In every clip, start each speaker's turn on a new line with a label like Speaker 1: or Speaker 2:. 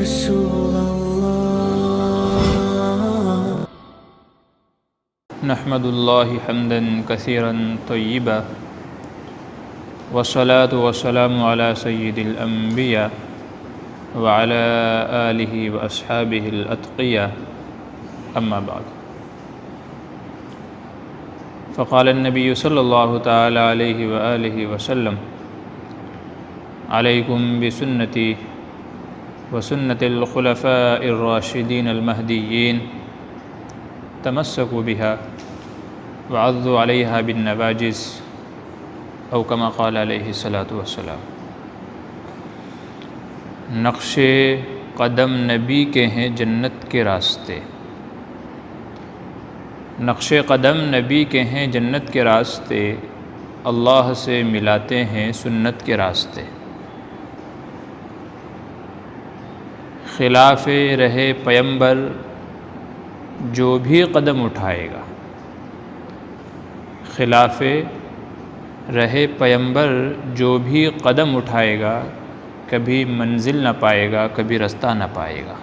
Speaker 1: رسول الله.
Speaker 2: نحمد الله حمدا كثيرا طيبا والصلاة والسلام على سيد الأنبياء وعلى آله وأصحابه الأتقياء أما بعد. فقال النبي صلى الله تعالى عليه وآله وسلم: عليكم بسنتي وسنة الخلفاء الراشدين المهديين تمسكوا بها وعضوا عليها بالنواجذ او كما قال علیہ الصلاۃ والسلام. نقش قدم نبی کے ہیں جنت کے راستے، نقش قدم نبی کے ہیں جنت کے راستے، اللہ سے ملاتے ہیں سنت کے راستے. خلاف رہے پیمبر جو بھی قدم اٹھائے گا، خلاف رہے پیمبر جو بھی قدم اٹھائے گا کبھی منزل نہ پائے گا، کبھی رستہ نہ پائے گا.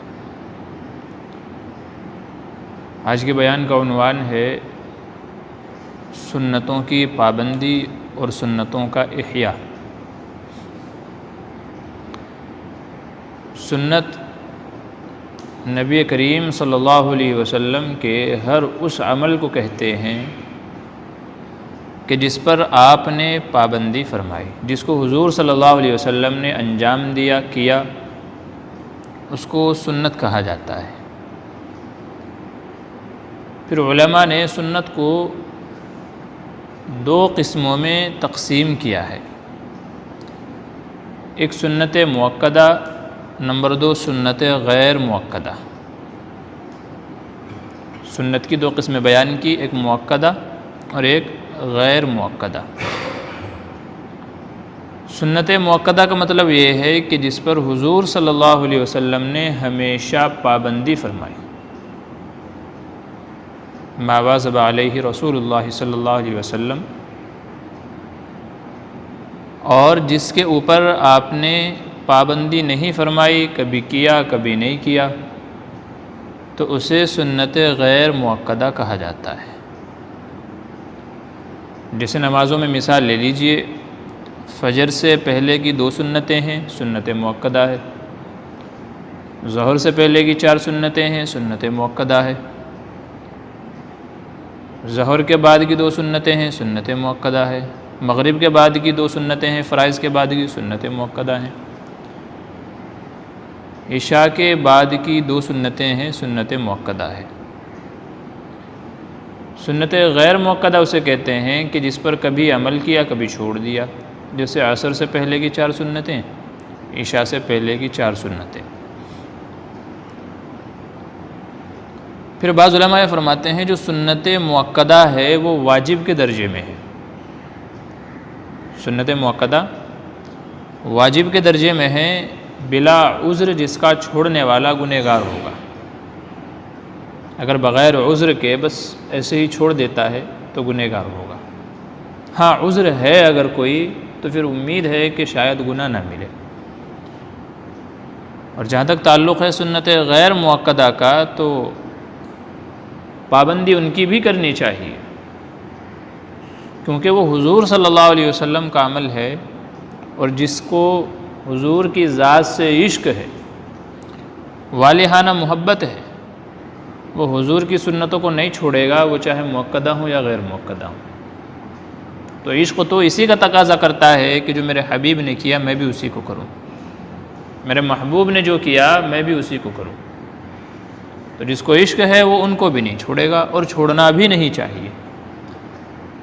Speaker 2: آج کے بیان کا عنوان ہے سنتوں کی پابندی اور سنتوں کا احیاء. سنت نبی کریم صلی اللہ علیہ وسلم کے ہر اس عمل کو کہتے ہیں کہ جس پر آپ نے پابندی فرمائی، جس کو حضور صلی اللہ علیہ وسلم نے انجام دیا، کیا، اس کو سنت کہا جاتا ہے. پھر علماء نے سنت کو دو قسموں میں تقسیم کیا ہے. ایک سنت مؤکدہ، نمبر دو سنت غیر مؤکدہ. سنت کی دو قسمیں بیان کی، ایک مؤکدہ اور ایک غیر مؤکدہ. سنت مؤکدہ کا مطلب یہ ہے کہ جس پر حضور صلی اللہ علیہ وسلم نے ہمیشہ پابندی فرمائی. ما واظب علیہ رسول اللہ صلی اللہ علیہ وسلم، اور جس کے اوپر آپ نے پابندی نہیں فرمائی، کبھی کیا کبھی نہیں کیا، تو اسے سنت غیر مؤکدہ کہا جاتا ہے. جیسے نمازوں میں مثال لے لیجئے، فجر سے پہلے کی 2 سنتیں ہیں، سنت مؤکدہ ہے. ظہر سے پہلے کی 4 سنتیں ہیں، سنت مؤکدہ ہے. ظہر کے بعد کی 2 سنتیں ہیں، سنت مؤکدہ ہے. مغرب کے بعد کی 2 سنتیں ہیں، فرائض کے بعد کی سنت مؤکدہ ہیں. عشاء کے بعد کی 2 سنتیں ہیں، سنت مؤکدہ ہے. سنت غیر مؤکدہ اسے کہتے ہیں کہ جس پر کبھی عمل کیا کبھی چھوڑ دیا، جیسے عصر سے پہلے کی 4 سنتیں، عشاء سے پہلے کی 4 سنتیں. پھر بعض علماء فرماتے ہیں جو سنت مؤکدہ ہے وہ واجب کے درجے میں ہے. سنت مؤکدہ واجب کے درجے میں ہے، بلا عذر جس کا چھوڑنے والا گنہگار ہوگا. اگر بغیر عذر کے بس ایسے ہی چھوڑ دیتا ہے تو گنہگار ہوگا. ہاں عذر ہے اگر کوئی تو پھر امید ہے کہ شاید گناہ نہ ملے. اور جہاں تک تعلق ہے سنت غیر مؤکدہ کا، تو پابندی ان کی بھی کرنی چاہیے، کیونکہ وہ حضور صلی اللہ علیہ وسلم کا عمل ہے، اور جس کو حضور کی ذات سے عشق ہے، والہانہ محبت ہے، وہ حضور کی سنتوں کو نہیں چھوڑے گا، وہ چاہے مؤکدہ ہوں یا غیر مؤکدہ ہوں. تو عشق تو اسی کا تقاضا کرتا ہے کہ جو میرے حبیب نے کیا میں بھی اسی کو کروں، میرے محبوب نے جو کیا میں بھی اسی کو کروں. تو جس کو عشق ہے وہ ان کو بھی نہیں چھوڑے گا، اور چھوڑنا بھی نہیں چاہیے.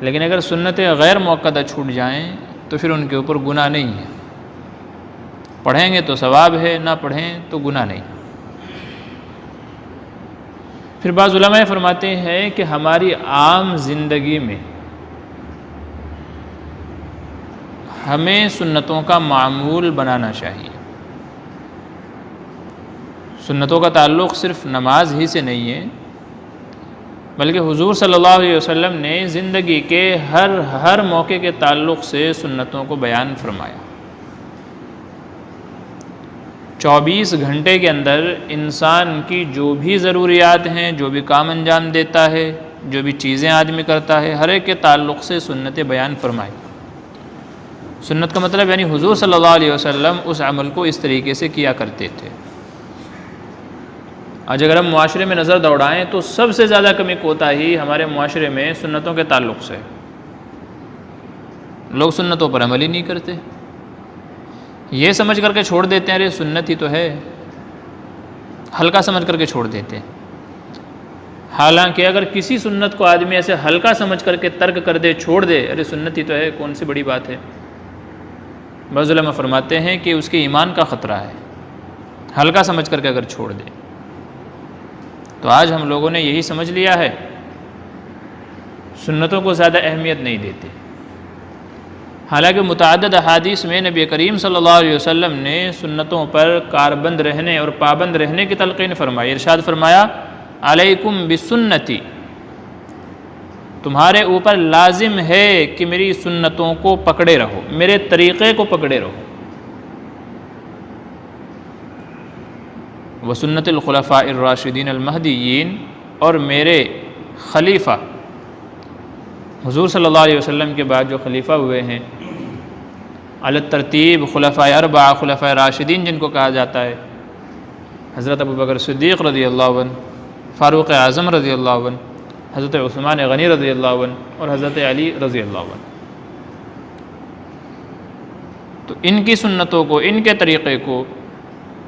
Speaker 2: لیکن اگر سنت غیر مؤکدہ چھوٹ جائیں تو پھر ان کے اوپر گناہ نہیں ہے. پڑھیں گے تو ثواب ہے، نہ پڑھیں تو گناہ نہیں. پھر بعض علماء فرماتے ہیں کہ ہماری عام زندگی میں ہمیں سنتوں کا معمول بنانا چاہیے. سنتوں کا تعلق صرف نماز ہی سے نہیں ہے، بلکہ حضور صلی اللہ علیہ وسلم نے زندگی کے ہر موقع کے تعلق سے سنتوں کو بیان فرمایا. 24 گھنٹے کے اندر انسان کی جو بھی ضروریات ہیں، جو بھی کام انجام دیتا ہے، جو بھی چیزیں آدمی کرتا ہے، ہر ایک کے تعلق سے سنت بیان فرمائی۔ سنت کا مطلب یعنی حضور صلی اللہ علیہ وسلم اس عمل کو اس طریقے سے کیا کرتے تھے۔ آج اگر ہم معاشرے میں نظر دوڑائیں تو سب سے زیادہ کمی کوتاہی ہمارے معاشرے میں سنتوں کے تعلق سے۔ لوگ سنتوں پر عمل ہی نہیں کرتے، یہ سمجھ کر کے چھوڑ دیتے ہیں ارے سنت ہی تو ہے، ہلکا سمجھ کر کے چھوڑ دیتے ہیں۔ حالانکہ اگر کسی سنت کو آدمی ایسے ہلکا سمجھ کر کے ترک کر دے، چھوڑ دے، ارے سنت ہی تو ہے، کون سی بڑی بات ہے، بعض علماء فرماتے ہیں کہ اس کے ایمان کا خطرہ ہے، ہلکا سمجھ کر کے اگر چھوڑ دے۔ تو آج ہم لوگوں نے یہی سمجھ لیا ہے، سنتوں کو زیادہ اہمیت نہیں دیتے، حالانکہ متعدد احادیث میں نبی کریم صلی اللہ علیہ وسلم نے سنتوں پر کاربند رہنے اور پابند رہنے کی تلقین فرمائی۔ ارشاد فرمایا علیکم بسنتی، تمہارے اوپر لازم ہے کہ میری سنتوں کو پکڑے رہو، میرے طریقے کو پکڑے رہو۔ وسنت الخلفاء الراشدین المہدیین، اور میرے خلیفہ حضور صلی اللہ علیہ وسلم کے بعد جو خلیفہ ہوئے ہیں علی الترتیب، خلفاء اربعہ، خلفاء راشدین جن کو کہا جاتا ہے، حضرت ابوبکر صدیق رضی اللہ عنہ، فاروق اعظم رضی اللہ عنہ، حضرت عثمان غنی رضی اللہ عنہ، اور حضرت علی رضی اللہ عنہ۔ تو ان کی سنتوں کو، ان کے طریقے کو،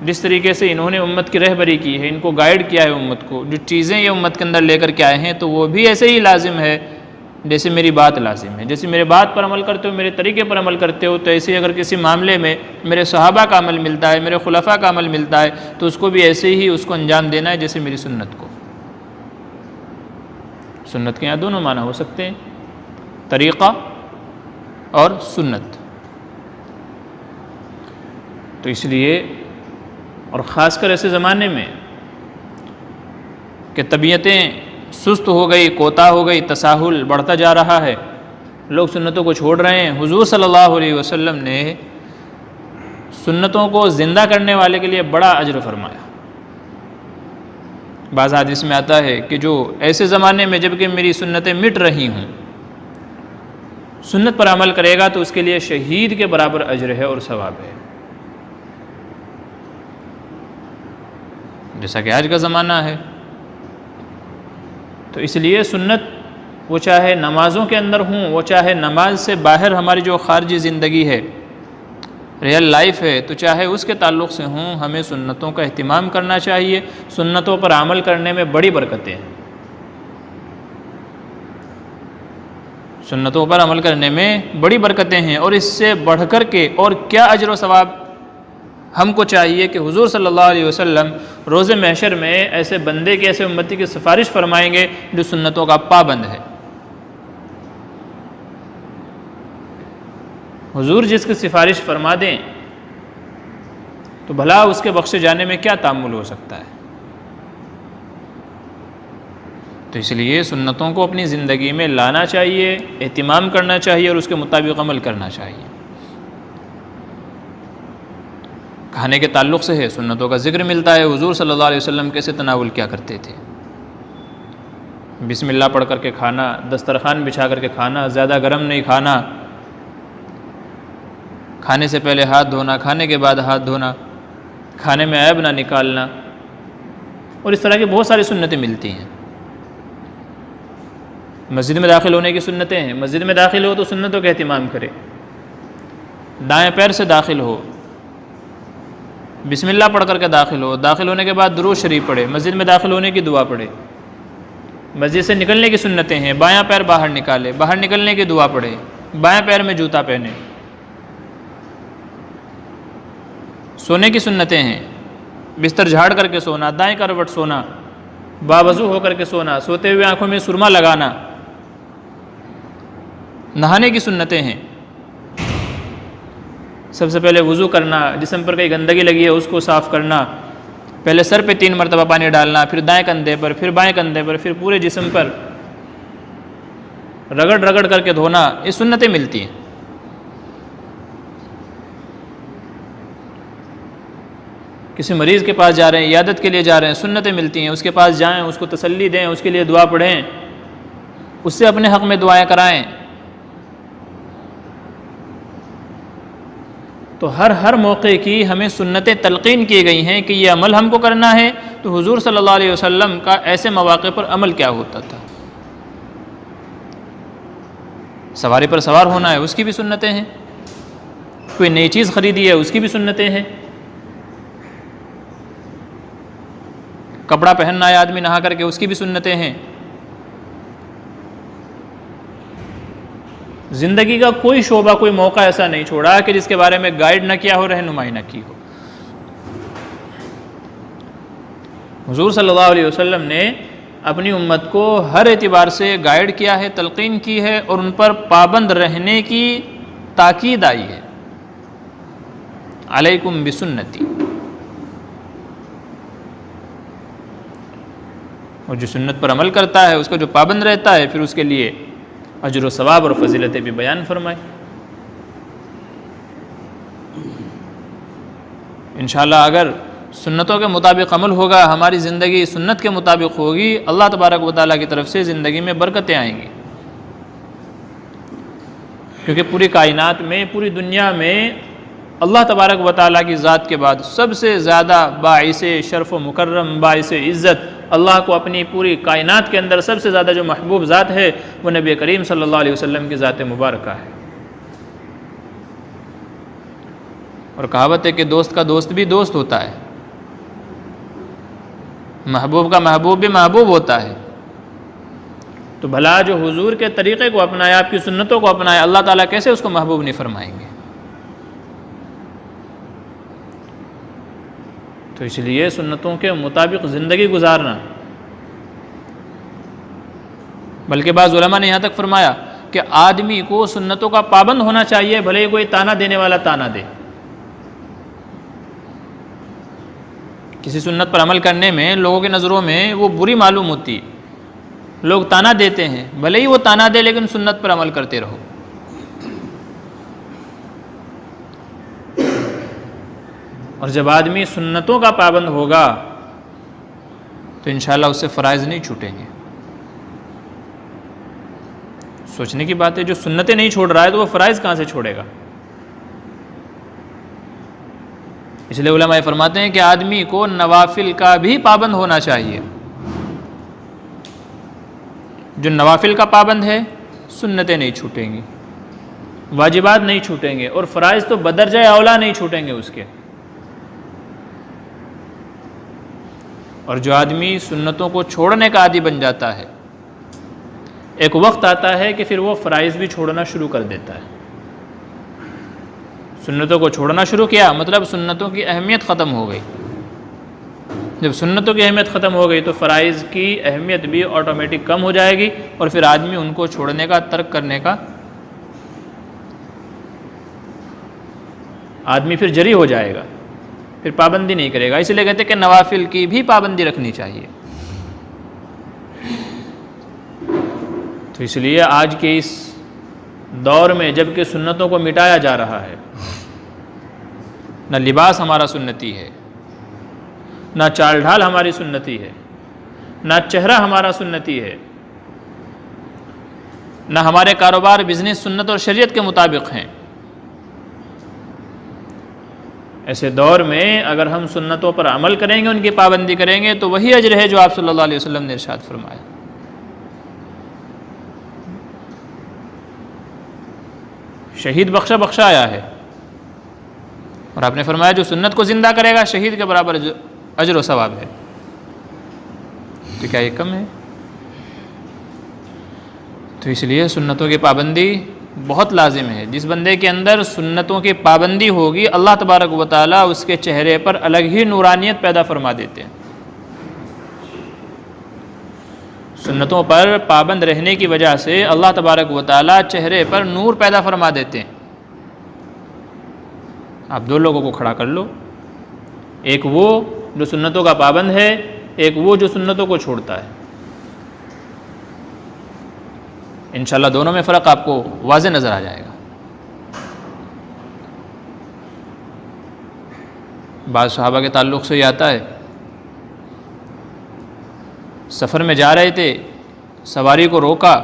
Speaker 2: جس طریقے سے انہوں نے امت کی رہبری کی ہے، ان کو گائیڈ کیا ہے امت کو، جو چیزیں یہ امت کے اندر لے کر کے آئے ہیں، تو وہ بھی ایسے ہی لازم ہے جیسے میری بات لازم ہے۔ جیسے میرے بات پر عمل کرتے ہو، میرے طریقے پر عمل کرتے ہو، تو ایسے ہی اگر کسی معاملے میں میرے صحابہ کا عمل ملتا ہے، میرے خلفاء کا عمل ملتا ہے، تو اس کو بھی ایسے ہی اس کو انجام دینا ہے جیسے میری سنت کو۔ سنت کے یہاں دونوں معنی ہو سکتے ہیں، طریقہ اور سنت۔ تو اس لیے، اور خاص کر ایسے زمانے میں کہ طبیعتیں سست ہو گئی، کوتا ہو گئی، تساہل بڑھتا جا رہا ہے، لوگ سنتوں کو چھوڑ رہے ہیں، حضور صلی اللہ علیہ وسلم نے سنتوں کو زندہ کرنے والے کے لیے بڑا اجر فرمایا۔ بعض حدیث میں آتا ہے کہ جو ایسے زمانے میں جب کہ میری سنتیں مٹ رہی ہوں سنت پر عمل کرے گا تو اس کے لیے شہید کے برابر اجر ہے اور ثواب ہے، جیسا کہ آج کا زمانہ ہے۔ تو اس لیے سنت، وہ چاہے نمازوں کے اندر ہوں، وہ چاہے نماز سے باہر ہماری جو خارجی زندگی ہے، ریئل لائف ہے، تو چاہے اس کے تعلق سے ہوں، ہمیں سنتوں کا اہتمام کرنا چاہیے۔ سنتوں پر عمل کرنے میں بڑی برکتیں ہیں، سنتوں پر عمل کرنے میں بڑی برکتیں ہیں، اور اس سے بڑھ کر کے اور کیا اجر و ثواب ہم کو چاہیے کہ حضور صلی اللہ علیہ وسلم روز محشر میں ایسے بندے کی، ایسے امتی کی سفارش فرمائیں گے جو سنتوں کا پابند ہے۔ حضور جس کی سفارش فرما دیں تو بھلا اس کے بخشے جانے میں کیا تأمل ہو سکتا ہے۔ تو اس لیے سنتوں کو اپنی زندگی میں لانا چاہیے، اہتمام کرنا چاہیے، اور اس کے مطابق عمل کرنا چاہیے۔ کھانے کے تعلق سے ہے، سنتوں کا ذکر ملتا ہے، حضور صلی اللہ علیہ وسلم کیسے تناول کیا کرتے تھے، بسم اللہ پڑھ کر کے کھانا، دسترخوان بچھا کر کے کھانا، زیادہ گرم نہیں کھانا، کھانے سے پہلے ہاتھ دھونا، کھانے کے بعد ہاتھ دھونا، کھانے میں عیب نہ نکالنا، اور اس طرح کی بہت ساری سنتیں ملتی ہیں۔ مسجد میں داخل ہونے کی سنتیں ہیں، مسجد میں داخل ہو تو سنتوں کا اہتمام کرے، دائیں پیر سے داخل ہو، بسم اللہ پڑھ کر کے داخل ہو، داخل ہونے کے بعد درود شریف پڑھے، مسجد میں داخل ہونے کی دعا پڑھے، مسجد سے نکلنے کی سنتیں ہیں، بایاں پیر باہر نکالے، باہر نکلنے کی دعا پڑھے، بایاں پیر میں جوتا پہنے، سونے کی سنتیں ہیں، بستر جھاڑ کر کے سونا، دائیں کروٹ سونا، باوضو ہو کر کے سونا، سوتے ہوئے آنکھوں میں سرما لگانا، نہانے کی سنتیں ہیں، سب سے پہلے وضو کرنا، جسم پر کئی گندگی لگی ہے اس کو صاف کرنا، پہلے سر پہ 3 مرتبہ پانی ڈالنا، پھر دائیں کندھے پر، پھر بائیں کندھے پر، پھر پورے جسم پر رگڑ رگڑ کر کے دھونا، یہ سنتیں ملتی ہیں۔ کسی مریض کے پاس جا رہے ہیں، عیادت کے لیے جا رہے ہیں، سنتیں ملتی ہیں، اس کے پاس جائیں، اس کو تسلی دیں، اس کے لیے دعا پڑھیں، اس سے اپنے حق میں دعائیں کرائیں۔ تو ہر موقع کی ہمیں سنتیں تلقین کی گئی ہیں کہ یہ عمل ہم کو کرنا ہے۔ تو حضور صلی اللہ علیہ وسلم کا ایسے مواقع پر عمل کیا ہوتا تھا؟ سواری پر سوار ہونا ہے، اس کی بھی سنتیں ہیں۔ کوئی نئی چیز خریدی ہے، اس کی بھی سنتیں ہیں۔ کپڑا پہننا ہے آدمی نہا کر کے، اس کی بھی سنتیں ہیں۔ زندگی کا کوئی شعبہ، کوئی موقع ایسا نہیں چھوڑا کہ جس کے بارے میں گائیڈ نہ کیا ہو، رہنمائی نہ کی ہو۔ حضور صلی اللہ علیہ وسلم نے اپنی امت کو ہر اعتبار سے گائیڈ کیا ہے، تلقین کی ہے، اور ان پر پابند رہنے کی تاکید آئی ہے۔ علیکم بسنتی، اور جو سنت پر عمل کرتا ہے، اس کا جو پابند رہتا ہے، پھر اس کے لیے اجر و ثواب اور فضیلتیں بھی بیان فرمائے۔ انشاءاللہ اگر سنتوں کے مطابق عمل ہوگا، ہماری زندگی سنت کے مطابق ہوگی، اللہ تبارک و تعالیٰ کی طرف سے زندگی میں برکتیں آئیں گی۔ کیونکہ پوری کائنات میں، پوری دنیا میں اللہ تبارک و تعالیٰ کی ذات کے بعد سب سے زیادہ باعث شرف و مکرم، باعث عزت، اللہ کو اپنی پوری کائنات کے اندر سب سے زیادہ جو محبوب ذات ہے، وہ نبی کریم صلی اللہ علیہ وسلم کی ذات مبارکہ ہے۔ اور کہاوت ہے کہ دوست کا دوست بھی دوست ہوتا ہے، محبوب کا محبوب بھی محبوب ہوتا ہے۔ تو بھلا جو حضور کے طریقے کو اپنائے، آپ کی سنتوں کو اپنائے، اللہ تعالیٰ کیسے اس کو محبوب نہیں فرمائیں گے؟ تو اس لیے سنتوں کے مطابق زندگی گزارنا۔ بلکہ بعض علماء نے یہاں تک فرمایا کہ آدمی کو سنتوں کا پابند ہونا چاہیے، بھلے ہی کوئی تانا دینے والا تانا دے۔ کسی سنت پر عمل کرنے میں لوگوں کی نظروں میں وہ بری معلوم ہوتی، لوگ تانا دیتے ہیں، بھلے ہی وہ تانا دے، لیکن سنت پر عمل کرتے رہو۔ اور جب آدمی سنتوں کا پابند ہوگا تو انشاءاللہ اس سے فرائض نہیں چھوٹیں گے۔ سوچنے کی بات ہے، جو سنتیں نہیں چھوڑ رہا ہے تو وہ فرائض کہاں سے چھوڑے گا؟ اس لیے علماء فرماتے ہیں کہ آدمی کو نوافل کا بھی پابند ہونا چاہیے۔ جو نوافل کا پابند ہے، سنتیں نہیں چھوٹیں گی، واجبات نہیں چھوٹیں گے، اور فرائض تو بدرجہ اولا نہیں چھوٹیں گے اس کے۔ اور جو آدمی سنتوں کو چھوڑنے کا عادی بن جاتا ہے، ایک وقت آتا ہے کہ پھر وہ فرائض بھی چھوڑنا شروع کر دیتا ہے۔ سنتوں کو چھوڑنا شروع کیا، مطلب سنتوں کی اہمیت ختم ہو گئی۔ جب سنتوں کی اہمیت ختم ہو گئی تو فرائض کی اہمیت بھی آٹومیٹک کم ہو جائے گی، اور پھر آدمی ان کو چھوڑنے کا، ترک کرنے کا آدمی پھر جری ہو جائے گا، پھر پابندی نہیں کرے گا۔ اس لیے کہتے ہیں کہ نوافل کی بھی پابندی رکھنی چاہیے۔ تو اس لیے آج کے اس دور میں جب کہ سنتوں کو مٹایا جا رہا ہے، نہ لباس ہمارا سنتی ہے، نہ چال ڈھال ہماری سنتی ہے، نہ چہرہ ہمارا سنتی ہے، نہ ہمارے کاروبار بزنس سنت اور شریعت کے مطابق ہیں۔ ایسے دور میں اگر ہم سنتوں پر عمل کریں گے، ان کی پابندی کریں گے، تو وہی اجر ہے جو آپ صلی اللہ علیہ وسلم نے ارشاد فرمایا۔ شہید بخشا آیا ہے، اور آپ نے فرمایا جو سنت کو زندہ کرے گا، شہید کے برابر اجر و ثواب ہے۔ تو کیا یہ کم ہے؟ تو اس لیے سنتوں کی پابندی بہت لازم ہے۔ جس بندے کے اندر سنتوں کی پابندی ہوگی، اللہ تبارک و تعالیٰ اس کے چہرے پر الگ ہی نورانیت پیدا فرما دیتے ہیں۔ سنتوں پر پابند رہنے کی وجہ سے اللہ تبارک و تعالیٰ چہرے پر نور پیدا فرما دیتے ہیں۔ آپ دو لوگوں کو کھڑا کر لو، ایک وہ جو سنتوں کا پابند ہے، ایک وہ جو سنتوں کو چھوڑتا ہے، انشاءاللہ دونوں میں فرق آپ کو واضح نظر آ جائے گا۔ بعض صحابہ کے تعلق سے یہ آتا ہے، سفر میں جا رہے تھے، سواری کو روکا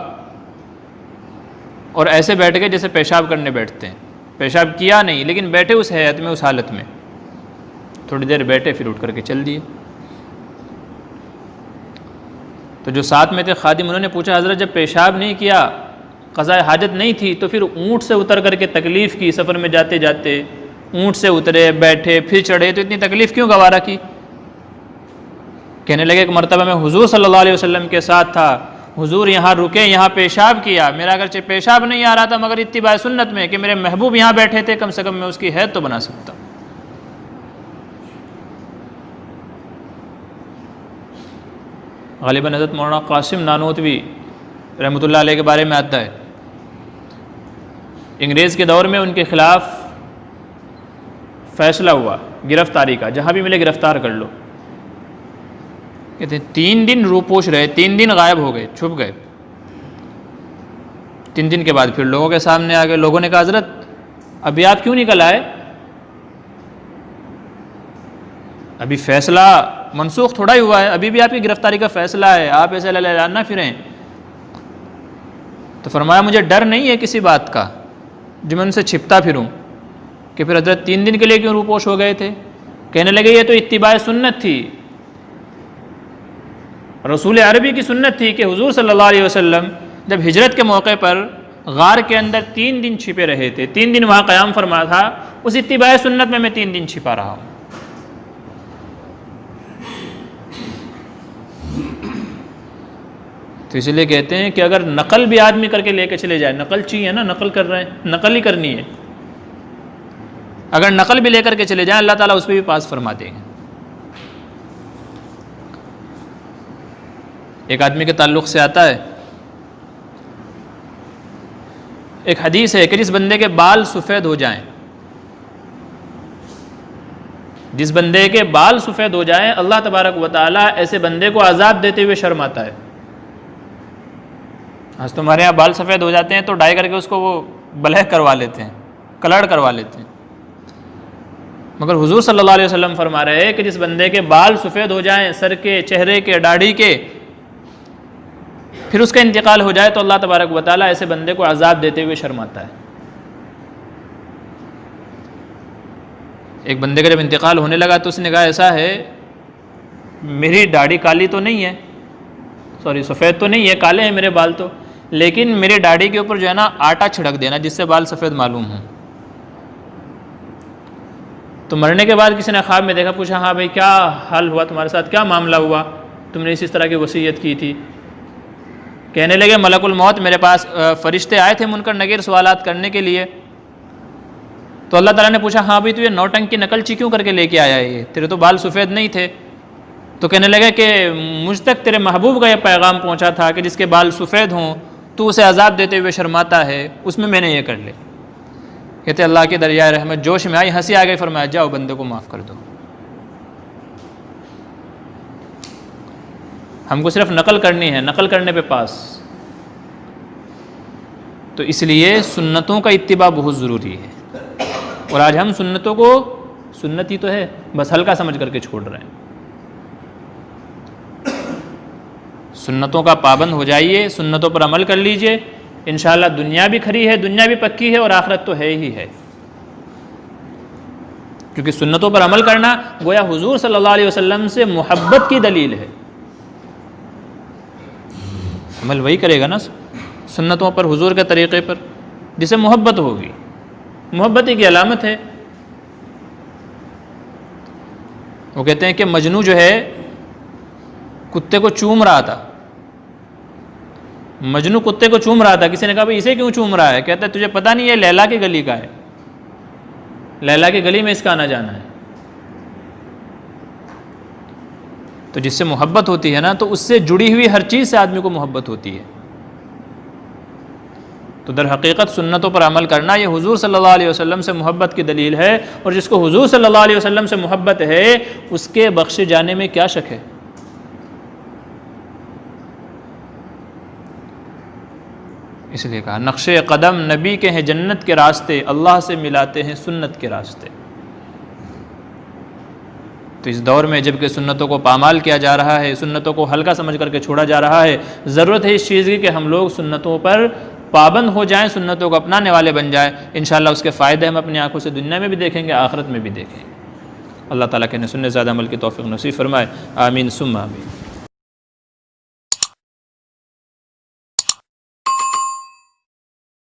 Speaker 2: اور ایسے بیٹھ گئے جیسے پیشاب کرنے بیٹھتے ہیں، پیشاب کیا نہیں لیکن بیٹھے اس ہیئت میں، اس حالت میں، تھوڑی دیر بیٹھے پھر اٹھ کر کے چل دیے۔ تو جو ساتھ میں تھے خادم، انہوں نے پوچھا حضرت جب پیشاب نہیں کیا، قضاء حاجت نہیں تھی، تو پھر اونٹ سے اتر کر کے تکلیف کی، سفر میں جاتے جاتے اونٹ سے اترے، بیٹھے، پھر چڑھے، تو اتنی تکلیف کیوں گوارا کی؟ کہنے لگے ایک مرتبہ میں حضور صلی اللہ علیہ وسلم کے ساتھ تھا، حضور یہاں رکے، یہاں پیشاب کیا، میرا اگرچہ پیشاب نہیں آ رہا تھا مگر اتباع سنت میں کہ میرے محبوب یہاں بیٹھے تھے، کم سے کم میں اس کی حید تو بنا سکتا۔ غالباً حضرت مولانا قاسم نانوتوی رحمۃ اللہ علیہ کے بارے میں آتا ہے، انگریز کے دور میں ان کے خلاف فیصلہ ہوا گرفتاری کا، جہاں بھی ملے گرفتار کر لو۔ کہتے ہیں 3 دن روپوش رہے، 3 دن غائب ہو گئے، چھپ گئے۔ 3 دن کے بعد پھر لوگوں کے سامنے آ گئے، لوگوں نے کہا حضرت ابھی آپ کیوں نکل آئے؟ ابھی فیصلہ منسوخ تھوڑا ہی ہوا ہے، ابھی بھی آپ کی گرفتاری کا فیصلہ ہے، آپ ایسے لہلانا نہ پھریں۔ تو فرمایا مجھے ڈر نہیں ہے کسی بات کا جو میں ان سے چھپتا پھروں، کہ پھر حضرت 3 دن کے لیے کیوں روپوش ہو گئے تھے؟ کہنے لگے یہ تو اتباع سنت تھی، رسول عربی کی سنت تھی کہ حضور صلی اللہ علیہ وسلم جب ہجرت کے موقع پر غار کے اندر 3 دن چھپے رہے تھے، 3 دن وہاں قیام فرما تھا، اس اتباع سنت میں 3 دن چھپا رہا ہوں۔ تو اس لیے کہتے ہیں کہ اگر نقل بھی آدمی کر کے لے کے چلے جائے، نقل چاہیے نا، نقل کر رہے ہیں، نقل ہی کرنی ہے، اگر نقل بھی لے کر کے چلے جائیں اللہ تعالیٰ اس پہ بھی پاس فرما دیں گے۔ ایک آدمی کے تعلق سے آتا ہے، ایک حدیث ہے کہ جس بندے کے بال سفید ہو جائیں، جس بندے کے بال سفید ہو جائیں اللہ تبارک و تعالیٰ ایسے بندے کو عذاب دیتے ہوئے شرماتا ہے۔ آج تمہارے یہاں بال سفید ہو جاتے ہیں تو ڈائی کر کے اس کو وہ بلیک کروا لیتے ہیں، کلر کروا لیتے ہیں، مگر حضور صلی اللہ علیہ وسلم فرما رہے ہیں کہ جس بندے کے بال سفید ہو جائیں، سر کے، چہرے کے، داڑھی کے، پھر اس کا انتقال ہو جائے تو اللہ تبارک و تعالیٰ ایسے بندے کو عذاب دیتے ہوئے شرماتا ہے۔ ایک بندے کا جب انتقال ہونے لگا تو اس نے کہا ایسا ہے میری داڑھی کالی تو نہیں ہے، سفید تو نہیں ہے، کالے ہیں میرے بال تو، لیکن میری داڑھی کے اوپر جو ہے نا آٹا چھڑک دینا جس سے بال سفید معلوم ہوں۔ تو مرنے کے بعد کسی نے خواب میں دیکھا، پوچھا ہاں بھائی کیا حال ہوا تمہارے ساتھ، کیا معاملہ ہوا، تم نے اس طرح کی وصیت کی تھی؟ کہنے لگے ملک الموت میرے پاس فرشتے آئے تھے منکر نکیر سوالات کرنے کے لیے، تو اللہ تعالیٰ نے پوچھا ہاں بھائی تو یہ نوٹنگ کی نقل کیوں کر کے لے کے آیا ہے، یہ تیرے تو بال سفید نہیں تھے؟ تو کہنے لگے کہ مجھ تک تیرے محبوب کا یہ پیغام پہنچا تھا کہ جس کے بال سفید ہوں تو اسے عذاب دیتے ہوئے شرماتا ہے، اس میں نے یہ کر لے۔ کہتے اللہ کے دریائے رحمت جوش میں آئی، ہنسی آ گئی، فرمایا جاؤ بندے کو معاف کر دو۔ ہم کو صرف نقل کرنی ہے، نقل کرنے پہ پاس۔ تو اس لیے سنتوں کا اتباع بہت ضروری ہے، اور آج ہم سنتوں کو سنت ہی تو ہے بس ہلکا سمجھ کر کے چھوڑ رہے ہیں۔ سنتوں کا پابند ہو جائیے، سنتوں پر عمل کر لیجئے، انشاءاللہ دنیا بھی کھری ہے، دنیا بھی پکی ہے، اور آخرت تو ہے ہی ہے، کیونکہ سنتوں پر عمل کرنا گویا حضور صلی اللہ علیہ وسلم سے محبت کی دلیل ہے۔ عمل وہی کرے گا نا سنتوں پر، حضور کے طریقے پر، جسے محبت ہوگی، محبت ہی کی علامت ہے۔ وہ کہتے ہیں کہ مجنو جو ہے کتے کو چوم رہا تھا، مجنو کتے کو چوم رہا تھا، کسی نے کہا بھئی اسے کیوں چوم رہا ہے؟ کہتا ہے تجھے پتہ نہیں ہے لیلا کی گلی کا ہے، لیلا کی گلی میں اس کا آنا جانا ہے۔ تو جس سے محبت ہوتی ہے نا تو اس سے جڑی ہوئی ہر چیز سے آدمی کو محبت ہوتی ہے۔ تو در حقیقت سنتوں پر عمل کرنا یہ حضور صلی اللہ علیہ وسلم سے محبت کی دلیل ہے، اور جس کو حضور صلی اللہ علیہ وسلم سے محبت ہے اس کے بخشے جانے میں کیا شک ہے؟ اس لیے کہا نقش قدم نبی کے ہیں جنت کے راستے، اللہ سے ملاتے ہیں سنت کے راستے۔ تو اس دور میں جب کہ سنتوں کو پامال کیا جا رہا ہے، سنتوں کو ہلکا سمجھ کر کے چھوڑا جا رہا ہے، ضرورت ہے اس چیز کی کہ ہم لوگ سنتوں پر پابند ہو جائیں، سنتوں کو اپنانے والے بن جائیں۔ انشاءاللہ اس کے فائدے ہم اپنی آنکھوں سے دنیا میں بھی دیکھیں گے، آخرت میں بھی دیکھیں گے۔ اللہ تعالیٰ کے سننے زیادہ عمل کی توفیق نصیب فرمائے، آمین ثم آمین۔